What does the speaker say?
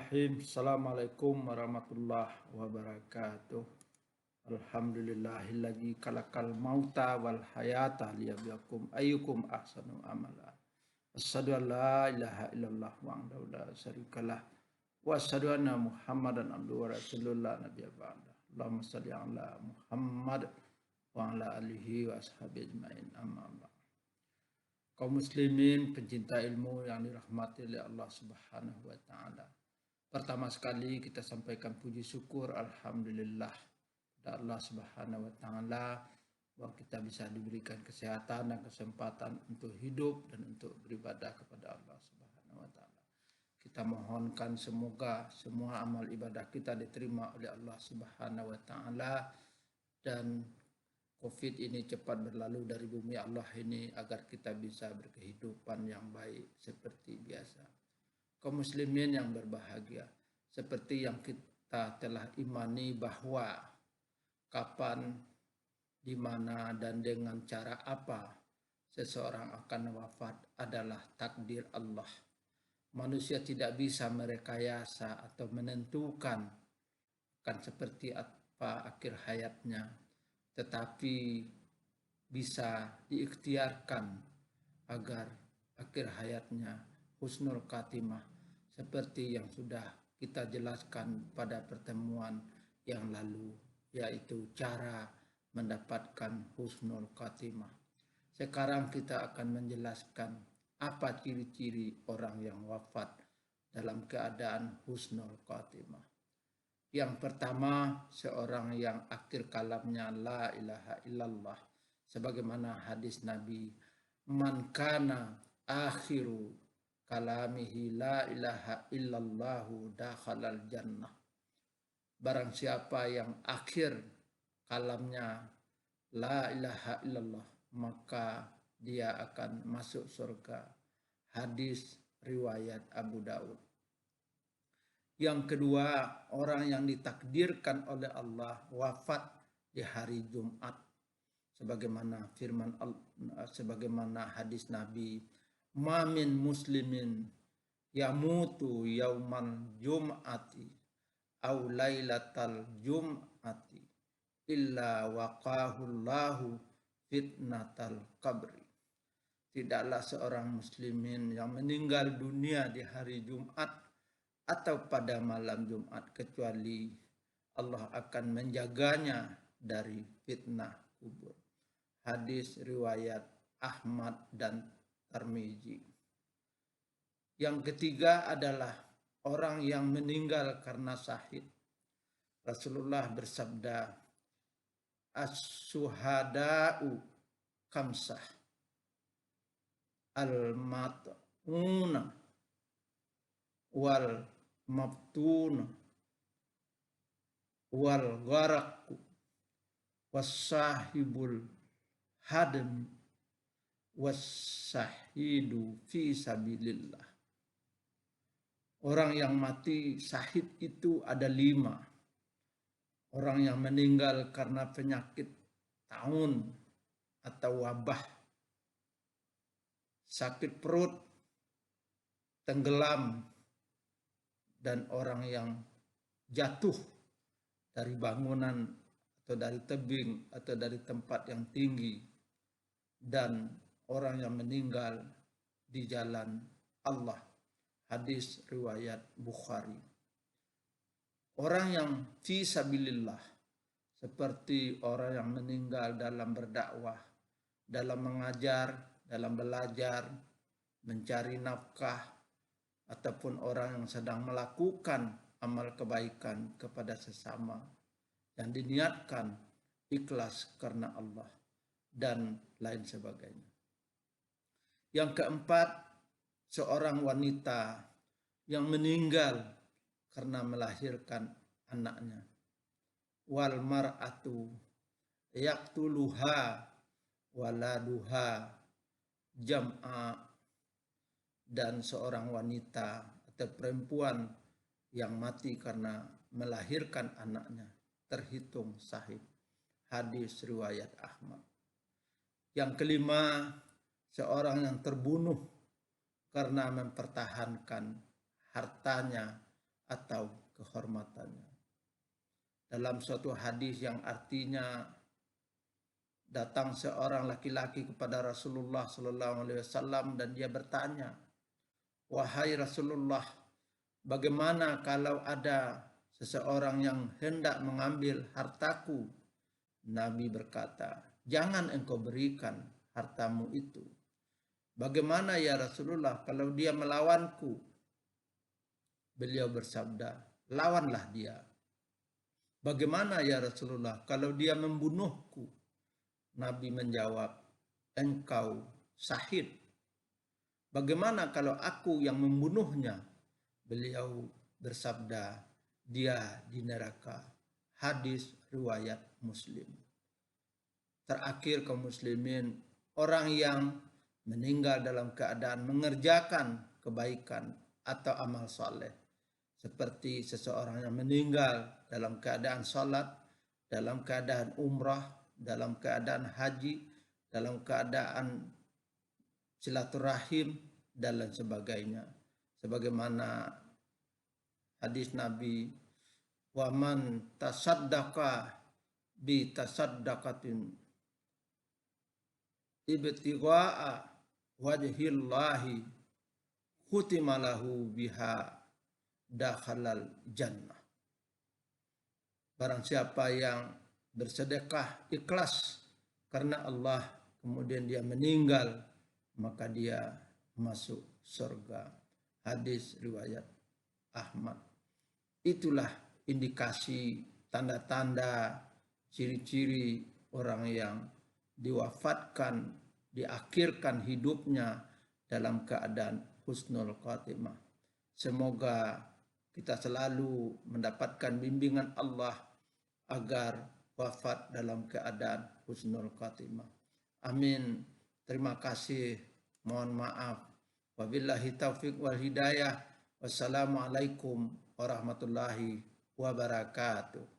Bismillahirrahmanirrahim. Assalamualaikum warahmatullahi wabarakatuh. Alhamdulillahilladzi khalaqal mauta wal hayata liyabluwakum ayyukum ahsanu amala. Asyhadu an la ilaha illallah wahdahu la syarikalah wa asyhadu anna Muhammadan abduhu wa rasuluhu la nabiyya ba'da. Allahumma shalli ala Muhammad wa ala alihi wa ashabihi ajmain. Amma ba'd. Kaum muslimin pencinta ilmu yang dirahmati oleh Allah Subhanahu wa taala. Pertama sekali kita sampaikan puji syukur alhamdulillah kepada Allah Subhanahu wa taala bahwa kita bisa diberikan kesehatan dan kesempatan untuk hidup dan untuk beribadah kepada Allah Subhanahu wa taala. Kita mohonkan semoga semua amal ibadah kita diterima oleh Allah Subhanahu wa taala dan Covid ini cepat berlalu dari bumi Allah ini agar kita bisa berkehidupan yang baik seperti biasa. Kaum muslimin yang berbahagia, seperti yang kita telah imani bahwa kapan, di mana, dan dengan cara apa seseorang akan wafat adalah takdir Allah. Manusia tidak bisa merekayasa atau menentukan akan seperti apa akhir hayatnya, tetapi bisa diikhtiarkan agar akhir hayatnya husnul khatimah seperti yang sudah kita jelaskan pada pertemuan yang lalu, yaitu cara mendapatkan husnul khatimah. Sekarang kita akan menjelaskan apa ciri-ciri orang yang wafat dalam keadaan husnul khatimah. Yang pertama, seorang yang akhir kalamnya la ilaha illallah, sebagaimana hadis Nabi, man kana akhiru kalamihi la ilaha illallahu dakhalal jannah. Barang siapa yang akhir kalamnya la ilaha illallah, maka dia akan masuk surga. Hadis riwayat Abu Daud. Yang kedua, orang yang ditakdirkan oleh Allah wafat di hari Jumat, sebagaimana hadis Nabi, ma min muslimin yamutu yaumal jum'ati au lailatal jum'ati illa waqahullahu fitnatal qabri. Tidaklah seorang muslimin yang meninggal dunia di hari Jumat atau pada malam Jumat kecuali Allah akan menjaganya dari fitnah kubur. Hadis riwayat Ahmad dan Tirmizi. Yang ketiga adalah orang yang meninggal karena syahid. Rasulullah bersabda, as-suhada'u khamsah, al-mat'una wal mabtuna wal gharaqu was-sahibul hadm was-sahidu fi sabilillah. Orang yang mati syahid itu ada 5. Orang yang meninggal karena penyakit taun atau wabah, sakit perut, tenggelam, dan orang yang jatuh dari bangunan atau dari tebing atau dari tempat yang tinggi, dan orang yang meninggal di jalan Allah. Hadis riwayat Bukhari. Orang yang fi sabilillah seperti orang yang meninggal dalam berdakwah, dalam mengajar, dalam belajar, mencari nafkah, ataupun orang yang sedang melakukan amal kebaikan kepada sesama yang diniatkan ikhlas karena Allah dan lain sebagainya. Yang keempat, seorang wanita yang meninggal karena melahirkan anaknya. Wal mar'atu yaqtuluha waladuha jam'a, dan seorang wanita atau perempuan yang mati karena melahirkan anaknya terhitung syahid. Hadis riwayat Ahmad. Yang kelima, seorang yang terbunuh karena mempertahankan hartanya atau kehormatannya. Dalam suatu hadis yang artinya datang seorang laki-laki kepada Rasulullah Sallallahu Alaihi Wasallam dan dia bertanya, wahai Rasulullah, bagaimana kalau ada seseorang yang hendak mengambil hartaku? Nabi berkata, jangan engkau berikan hartamu itu. Bagaimana ya Rasulullah kalau dia melawanku? Beliau bersabda, lawanlah dia. Bagaimana ya Rasulullah kalau dia membunuhku? Nabi menjawab, engkau syahid. Bagaimana kalau aku yang membunuhnya? Beliau bersabda, dia di neraka. Hadis riwayat Muslim. Terakhir kaum muslimin, orang yang meninggal dalam keadaan mengerjakan kebaikan atau amal soleh, seperti seseorang yang meninggal dalam keadaan sholat, dalam keadaan umrah, dalam keadaan haji, dalam keadaan silaturahim, dan lain sebagainya. Sebagaimana hadis Nabi, waman tasaddaqa bi tasaddaqatin ibtigha'a wajhillahi khutimalahu biha dakhalal jannah. Barang siapa yang bersedekah ikhlas karena Allah, kemudian dia meninggal, maka dia masuk surga. Hadis riwayat Ahmad. Itulah indikasi, tanda-tanda, ciri-ciri orang yang diwafatkan, diakhirkan hidupnya dalam keadaan husnul khatimah. Semoga kita selalu mendapatkan bimbingan Allah agar wafat dalam keadaan husnul khatimah. Amin. Terima kasih. Mohon maaf. Wabillahi taufiq wal hidayah. Wassalamualaikum warahmatullahi wabarakatuh.